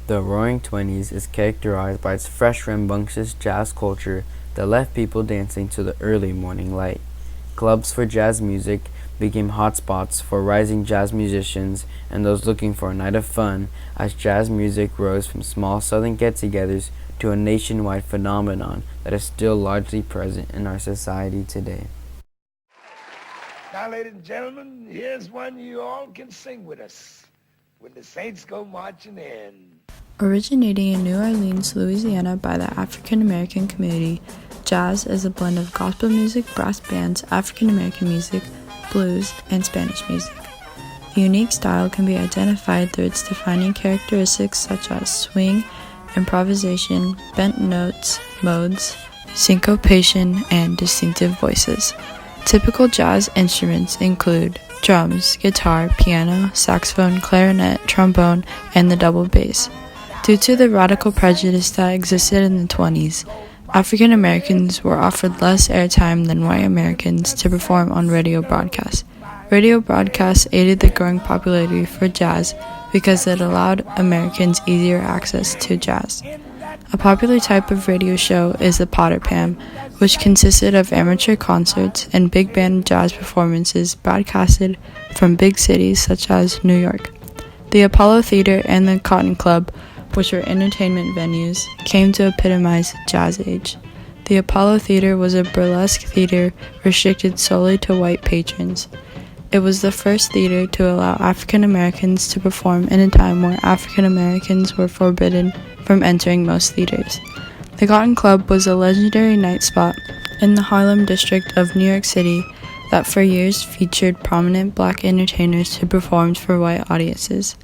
The Roaring Twenties is characterized by its fresh, rambunctious jazz culture that left people dancing to the early morning light. Clubs for jazz music became hotspots for rising jazz musicians and those looking for a night of fun as jazz music rose from small southern get-togethers to a nationwide phenomenon that is still largely present in our society today. Now, ladies and gentlemen, here's one you all can sing with us. When the Saints go marching in. Originating in New Orleans, Louisiana by the African American community, jazz is a blend of gospel music, brass bands, African American music, blues, and Spanish music. The unique style can be identified through its defining characteristics such as swing, improvisation, bent notes, modes, syncopation, and distinctive voices. Typical jazz instruments include drums, guitar, piano, saxophone, clarinet, trombone, and the double bass. Due to the radical prejudice that existed in the 20s, African Americans were offered less airtime than white Americans to perform on radio broadcasts. Radio broadcasts aided the growing popularity for jazz because it allowed Americans easier access to jazz. A popular type of radio show is the Potter Pam, which consisted of amateur concerts and big band jazz performances broadcasted from big cities such as New York. The Apollo Theater and the Cotton Club, which were entertainment venues, came to epitomize the jazz age. The Apollo Theater was a burlesque theater restricted solely to white patrons. It was the first theater to allow African Americans to perform in a time where African Americans were forbidden from entering most theaters. The Cotton Club was a legendary night spot in the Harlem district of New York City that for years featured prominent black entertainers who performed for white audiences.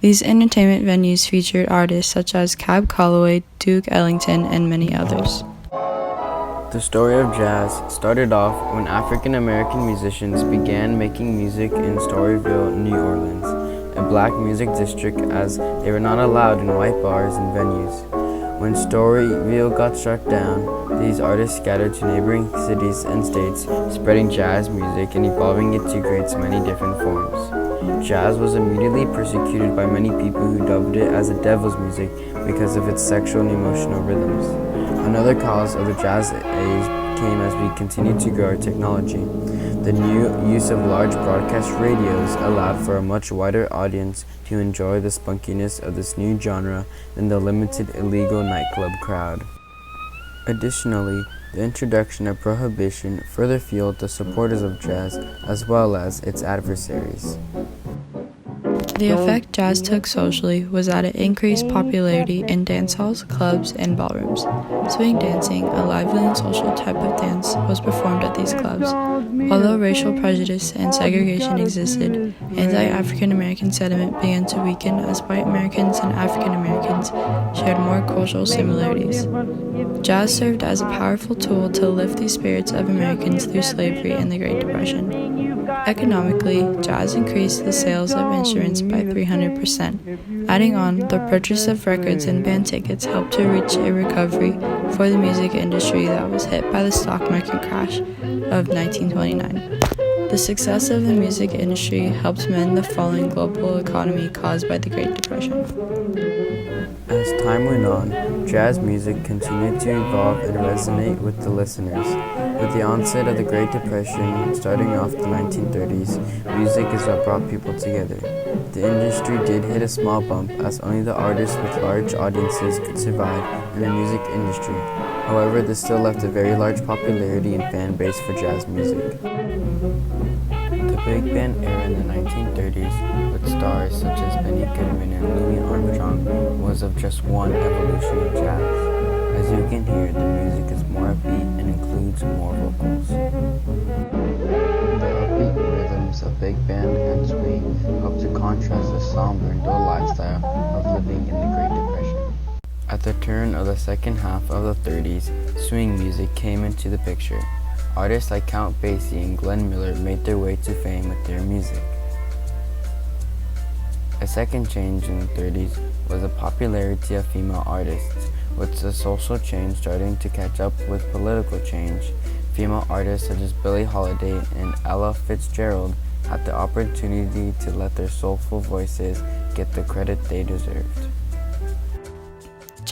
These entertainment venues featured artists such as Cab Calloway, Duke Ellington, and many others. The story of jazz started off when African American musicians began making music in Storyville, New Orleans, a black music district as they were not allowed in white bars and venues. When Storyville got shut down, these artists scattered to neighboring cities and states, spreading jazz music and evolving it to create many different forms. Jazz was immediately persecuted by many people who dubbed it as the devil's music because of its sexual and emotional rhythms. Another cause of the jazz age came as we continued to grow our technology. The new use of large broadcast radios allowed for a much wider audience to enjoy the spunkiness of this new genre than the limited illegal nightclub crowd. Additionally, the introduction of prohibition further fueled the supporters of jazz as well as its adversaries. The effect jazz took socially was that it increased popularity in dance halls, clubs, and ballrooms. Swing dancing, a lively and social type of dance, was performed at these clubs. Although racial prejudice and segregation existed, anti-African American sentiment began to weaken as white Americans and African Americans shared more cultural similarities. Jazz served as a powerful tool to lift the spirits of Americans through slavery and the Great Depression. Economically, jazz increased the sales of instruments by 300%. Adding on, the purchase of records and band tickets helped to reach a recovery for the music industry that was hit by the stock market crash of 1929. The success of the music industry helped mend the falling global economy caused by the Great Depression. As time went on, jazz music continued to evolve and resonate with the listeners. With the onset of the Great Depression, starting off the 1930s, music is what brought people together. The industry did hit a small bump as only the artists with large audiences could survive in the music industry. However, this still left a very large popularity and fan base for jazz music. The big band era in the 1930s, with stars such as Benny Goodman and Louis Armstrong, was of just one evolution of jazz. As you can hear, the music is more upbeat and includes more vocals. The upbeat rhythms of big band and swing help to contrast the somber and dull lifestyle of living in the Great Depression. At the turn of the second half of the 30s, swing music came into the picture. Artists like Count Basie and Glenn Miller made their way to fame with their music. A second change in the 30s was the popularity of female artists, with the social change starting to catch up with political change. Female artists such as Billie Holiday and Ella Fitzgerald had the opportunity to let their soulful voices get the credit they deserved.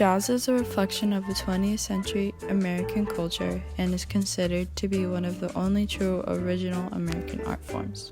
Jazz is a reflection of the 20th century American culture and is considered to be one of the only true original American art forms.